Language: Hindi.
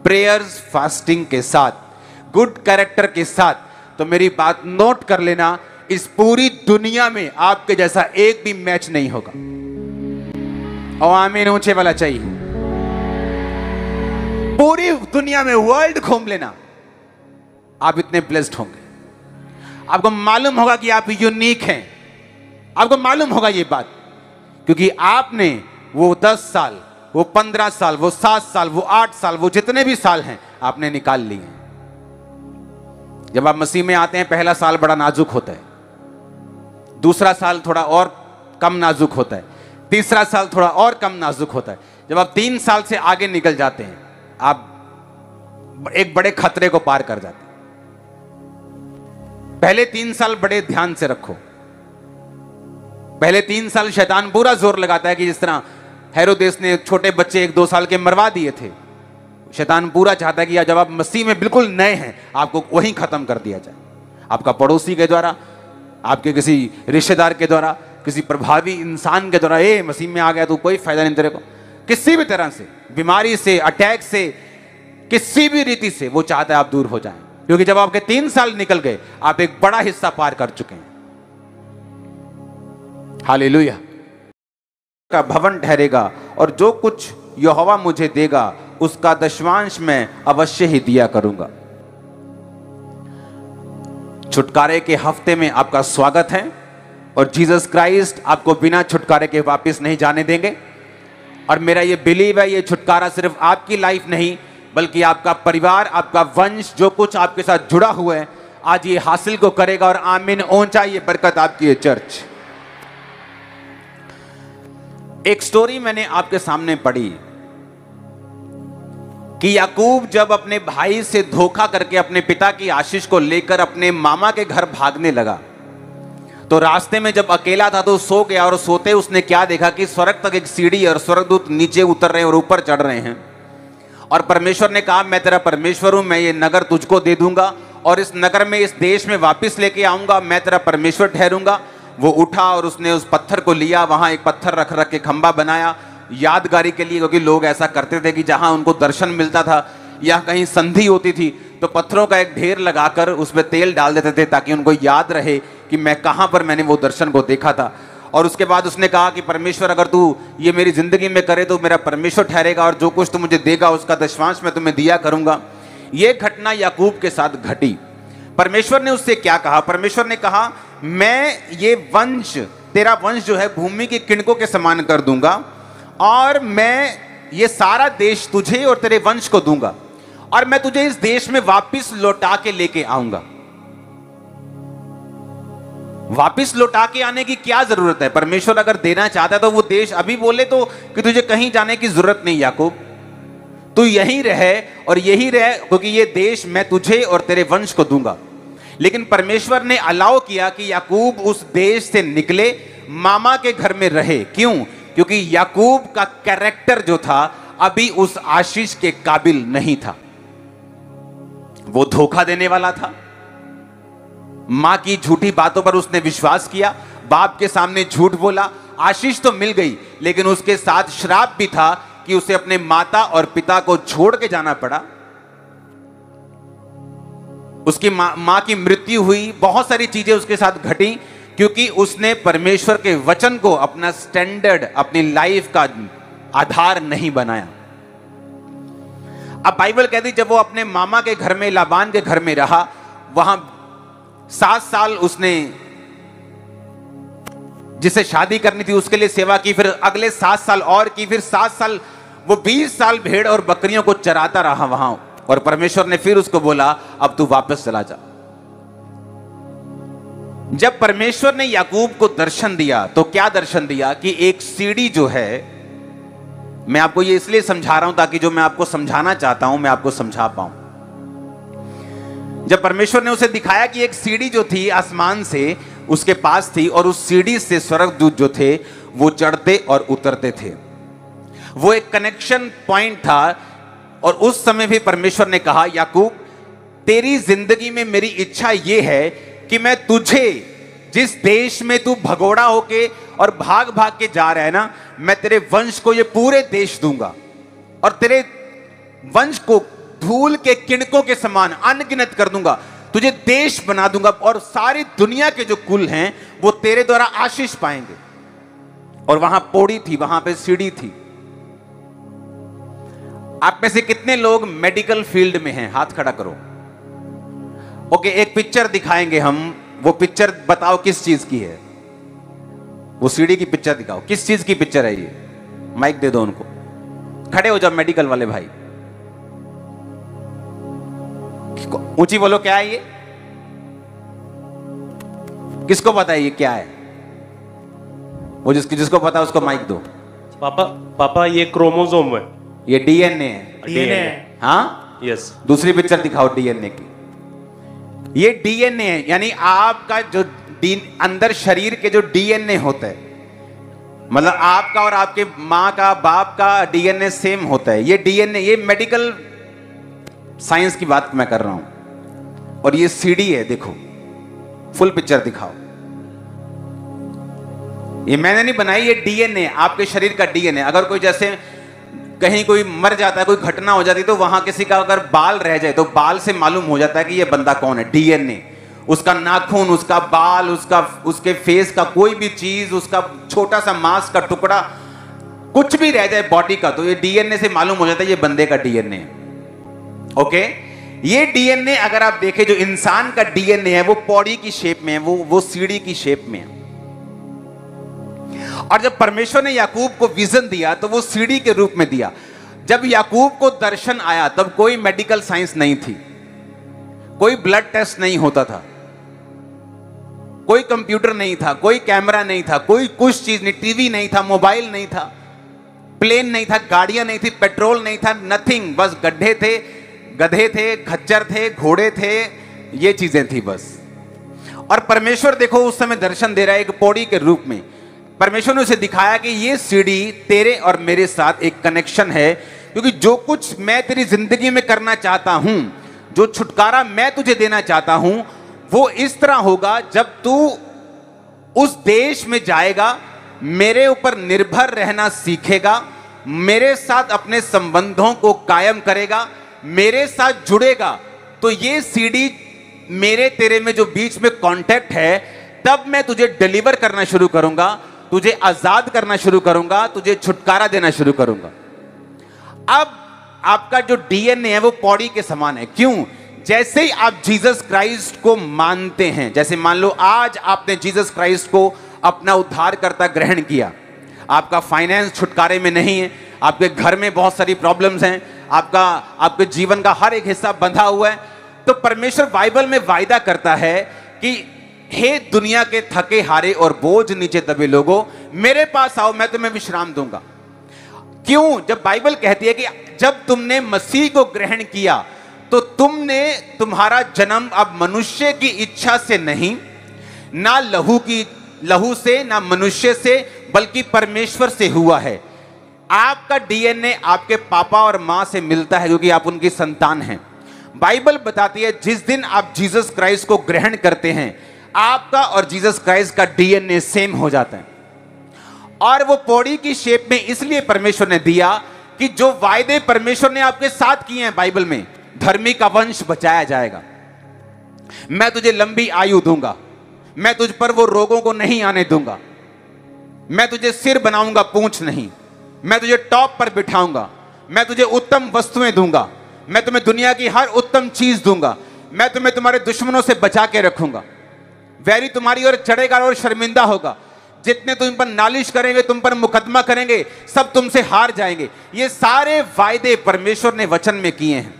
प्रेयर्स, फास्टिंग के साथ, गुड कैरेक्टर के साथ, तो मेरी बात नोट कर लेना, इस पूरी दुनिया में आपके जैसा एक भी मैच नहीं होगा। और आमीन ऊंचे वाला चाहिए। पूरी दुनिया में वर्ल्ड घूम लेना, आप इतने ब्लेस्ड होंगे। आपको मालूम होगा कि आप यूनिक हैं, आपको मालूम होगा ये बात, क्योंकि आपने वो 10 साल, वो 15 साल, वो 7 साल, वो 8 साल, वो जितने भी साल हैं आपने निकाल लिए हैं। जब आप मसीह में आते हैं, पहला साल बड़ा नाजुक होता है, दूसरा साल थोड़ा और कम नाजुक होता है, तीसरा साल थोड़ा और कम नाजुक होता है। जब आप 3 साल से आगे निकल जाते हैं, आप एक बड़े खतरे को पार कर जाते हैं। पहले 3 साल बड़े ध्यान से रखो। पहले 3 साल शैतान पूरा जोर लगाता है कि जिस तरह हेरोदेस ने छोटे बच्चे 1-2 साल के मरवा दिए थे, शैतान पूरा चाहता है कि जब आप मसीह में बिल्कुल नए हैं, आपको वहीं खत्म कर दिया जाए। आपका पड़ोसी के द्वारा, आपके किसी रिश्तेदार के द्वारा, किसी प्रभावी इंसान के द्वारा, ए मसीह में आ गया तो कोई फायदा नहीं तेरे को, किसी भी तरह से, बीमारी से, अटैक से, किसी भी रीति से वो चाहता है आप दूर हो जाएं। क्योंकि जब आपके 3 साल निकल गए, आप एक बड़ा हिस्सा पार कर चुके हैं। हालेलुया। का भवन ठहरेगा और जो कुछ यहोवा मुझे देगा उसका दशमांश मैं अवश्य ही दिया करूंगा। छुटकारे के हफ्ते में आपका स्वागत है और जीसस क्राइस्ट आपको बिना छुटकारे के वापस नहीं जाने देंगे। और मेरा ये बिलीव है, ये छुटकारा सिर्फ आपकी लाइफ नहीं, बल्कि आपका परिवार, आपका वंश, जो कुछ आपके साथ जुड़ा हुआ है, आज ये हासिल को करेगा। और आमीन ऊंचा ये बरकत आपकी है चर्च। एक स्टोरी मैंने आपके सामने पढ़ी कि याकूब जब अपने भाई से धोखा करके अपने पिता की आशीष को लेकर अपने मामा के घर भागने लगा, तो रास्ते में जब अकेला था तो सो गया। और सोते उसने क्या देखा कि स्वर्ग तक एक सीढ़ी और स्वर्गदूत नीचे उतर रहे हैं और ऊपर चढ़ रहे हैं। और परमेश्वर ने कहा, मैं तेरा परमेश्वर हूं, मैं ये नगर तुझको दे दूंगा और इस नगर में, इस देश में वापस लेके आऊंगा, मैं तेरा परमेश्वर ठहरूंगा। वो उठा और उसने उस पत्थर को लिया, वहां एक पत्थर रख रख के खंबा बनाया यादगारी के लिए, क्योंकि लोग ऐसा करते थे कि जहां उनको दर्शन मिलता था या कहीं संधि होती थी तो पत्थरों का एक ढेर लगाकर उसमें तेल डाल देते थे ताकि उनको याद रहे कि मैं कहां पर मैंने वो दर्शन को देखा था। और उसके बाद उसने कहा कि परमेश्वर, अगर तू ये मेरी जिंदगी में करे तो मेरा परमेश्वर ठहरेगा और जो कुछ तू मुझे देगा उसका दशमांश मैं तुम्हें दिया करूंगा। ये घटना याकूब के साथ घटी। परमेश्वर ने उससे क्या कहा? परमेश्वर ने कहा, मैं ये वंश, तेरा वंश जो है भूमि के किणकों के समान कर दूंगा और मैं ये सारा देश तुझे और तेरे वंश को दूंगा और मैं तुझे इस देश में वापस लौटा के लेके आऊंगा। वापस लौटा के आने की क्या जरूरत है? परमेश्वर अगर देना चाहता है तो वो देश अभी बोले तो कि तुझे कहीं जाने की जरूरत नहीं याकूब, तू यहीं रहे और यही रहे, क्योंकि ये देश मैं तुझे और तेरे वंश को दूंगा। लेकिन परमेश्वर ने अलाउ किया कि याकूब उस देश से निकले, मामा के घर में रहे। क्यों? क्योंकि याकूब का कैरेक्टर जो था अभी उस आशीष के काबिल नहीं था। वो धोखा देने वाला था, मां की झूठी बातों पर उसने विश्वास किया, बाप के सामने झूठ बोला। आशीष तो मिल गई, लेकिन उसके साथ श्राप भी था कि उसे अपने माता और पिता को छोड़ के जाना पड़ा। उसकी मां की मृत्यु हुई, बहुत सारी चीजें उसके साथ घटी क्योंकि उसने परमेश्वर के वचन को अपना स्टैंडर्ड, अपनी लाइफ का आधार नहीं बनाया। अब बाइबल कहती जब वो अपने मामा के घर में, लाबान के घर में रहा, वहां 7 साल उसने जिसे शादी करनी थी उसके लिए सेवा की, फिर अगले 7 साल और की, फिर 7 साल वो 20 साल भेड़ और बकरियों को चराता रहा वहां। और परमेश्वर ने फिर उसको बोला, अब तू वापस चला जा। जब परमेश्वर ने याकूब को दर्शन दिया तो क्या दर्शन दिया कि एक सीढ़ी जो है, मैं आपको ये इसलिए समझा रहा हूं ताकि जो मैं आपको समझाना चाहता हूं मैं आपको समझा पाऊं। जब परमेश्वर ने उसे दिखाया कि एक सीढ़ी जो थी आसमान से उसके पास थी और उस सीढ़ी से स्वर्गदूत जो थे वो चढ़ते और उतरते थे, वो एक कनेक्शन पॉइंट था। और उस समय भी परमेश्वर ने कहा, याकूब तेरी जिंदगी में मेरी इच्छा यह है कि मैं तुझे जिस देश में तू भगोड़ा होके और भाग भाग के जा रहा है ना, मैं तेरे वंश को ये पूरे देश दूंगा और तेरे वंश को धूल के किणकों के समान अनगिनत कर दूंगा, तुझे देश बना दूंगा और सारी दुनिया के जो कुल हैं वो तेरे द्वारा आशीष पाएंगे। और वहां पौड़ी थी, वहां पे सीढ़ी थी। आप में से कितने लोग मेडिकल फील्ड में हैं? हाथ खड़ा करो। ओके, एक पिक्चर दिखाएंगे हम, वो पिक्चर बताओ किस चीज की है। वो सीढ़ी की पिक्चर दिखाओ, किस चीज की पिक्चर है ये? माइक दे दो उनको, खड़े हो जाओ मेडिकल वाले भाई, ऊंची बोलो, क्या है ये? किसको पता है ये क्या है? वो जिसको पता है उसको माइक दो। पापा ये क्रोमोसोम है, ये डीएनए है। डीएनए है, हाँ यस। दूसरी पिक्चर दिखाओ डीएनए की। ये डीएनए है, यानी आपका जो अंदर शरीर के जो डीएनए होता है, मतलब आपका और आपके माँ का बाप का डीएनए सेम होता है। ये डीएनए, ये मेडिकल साइंस की बात मैं कर रहा हूं। और ये सीडी है, देखो फुल पिक्चर दिखाओ। ये मैंने नहीं बनाई, ये डीएनए, आपके शरीर का डीएनए। अगर कोई जैसे कहीं कोई मर जाता है, कोई घटना हो जाती है, तो वहां किसी का अगर बाल रह जाए तो बाल से मालूम हो जाता है कि ये बंदा कौन है। डीएनए, उसका नाखून, उसका बाल, उसके फेस का कोई भी चीज, उसका छोटा सा मांस का टुकड़ा, कुछ भी रह जाए बॉडी का, तो ये डीएनए से मालूम हो जाता है ये बंदे का डीएनए है। ओके, ये डीएनए अगर आप देखें, जो इंसान का डीएनए है वो पौड़ी की शेप में है, वो सीढ़ी की शेप में है। और जब परमेश्वर ने याकूब को विजन दिया तो वो सीढ़ी के रूप में दिया। जब याकूब को दर्शन आया तब कोई मेडिकल साइंस नहीं थी, कोई ब्लड टेस्ट नहीं होता था, कोई कंप्यूटर नहीं था, कोई कैमरा नहीं था, कोई कुछ चीज नहीं, टीवी नहीं था, मोबाइल नहीं था, प्लेन नहीं था, गाड़ियां नहीं थी, पेट्रोल नहीं था, नथिंग। बस गड्ढे थे, गधे थे, खच्चर थे, घोड़े थे, ये चीजें थी बस। और परमेश्वर देखो उस समय दर्शन दे रहा है एक पौड़ी के रूप में। परमेश्वर ने उसे दिखाया कि ये सीढ़ी तेरे और मेरे साथ एक कनेक्शन है, क्योंकि जो कुछ मैं तेरी जिंदगी में करना चाहता हूं, जो छुटकारा मैं तुझे देना चाहता हूं, वो इस तरह होगा जब तू उस देश में जाएगा, मेरे ऊपर निर्भर रहना सीखेगा, मेरे साथ अपने संबंधों को कायम करेगा, मेरे साथ जुड़ेगा, तो ये सीढ़ी मेरे तेरे में जो बीच में कांटेक्ट है, तब मैं तुझे डिलीवर करना शुरू करूंगा, तुझे आजाद करना शुरू करूंगा, तुझे छुटकारा देना शुरू करूंगा। अब आपका जो डीएनए है वो पौड़ी के समान है। क्यों? जैसे ही आप जीसस क्राइस्ट को मानते हैं, जैसे मान लो आज आपने जीसस क्राइस्ट को अपना उद्धारकर्ता ग्रहण किया, आपका फाइनेंस छुटकारे में नहीं है, आपके घर में बहुत सारी प्रॉब्लम्स हैं, आपके जीवन का हर एक हिस्सा बंधा हुआ है, तो परमेश्वर बाइबल में वायदा करता है कि हे दुनिया के थके हारे और बोझ नीचे दबे लोगों, मेरे पास आओ, मैं तुम्हें विश्राम दूंगा। क्यों? जब बाइबल कहती है कि जब तुमने मसीह को ग्रहण किया तो तुम्हारा जन्म अब मनुष्य की इच्छा से नहीं, ना लहू से, ना मनुष्य से, बल्कि परमेश्वर से हुआ है। आपका डीएनए आपके पापा और मां से मिलता है, क्योंकि आप उनकी संतान हैं। बाइबल बताती है जिस दिन आप जीसस क्राइस्ट को ग्रहण करते हैं, आपका और जीसस क्राइस्ट का डीएनए सेम हो जाता है। और वो पौड़ी की शेप में इसलिए परमेश्वर ने दिया कि जो वायदे परमेश्वर ने आपके साथ किए हैं बाइबल में, धर्मी का वंश बचाया जाएगा, मैं तुझे लंबी आयु दूंगा, मैं तुझ पर वो रोगों को नहीं आने दूंगा, मैं तुझे सिर बनाऊंगा पूंछ नहीं, मैं तुझे टॉप पर बिठाऊंगा, मैं तुझे उत्तम वस्तुएं दूंगा, मैं तुम्हें दुनिया की हर उत्तम चीज दूंगा, मैं तुम्हें तुम्हारे दुश्मनों से बचा के रखूंगा, वैरी तुम्हारी ओर चढ़ेगा और शर्मिंदा होगा, जितने तुम पर नालिश करेंगे, तुम पर मुकदमा करेंगे, सब तुमसे हार जाएंगे। ये सारे वायदे परमेश्वर ने वचन में किए हैं।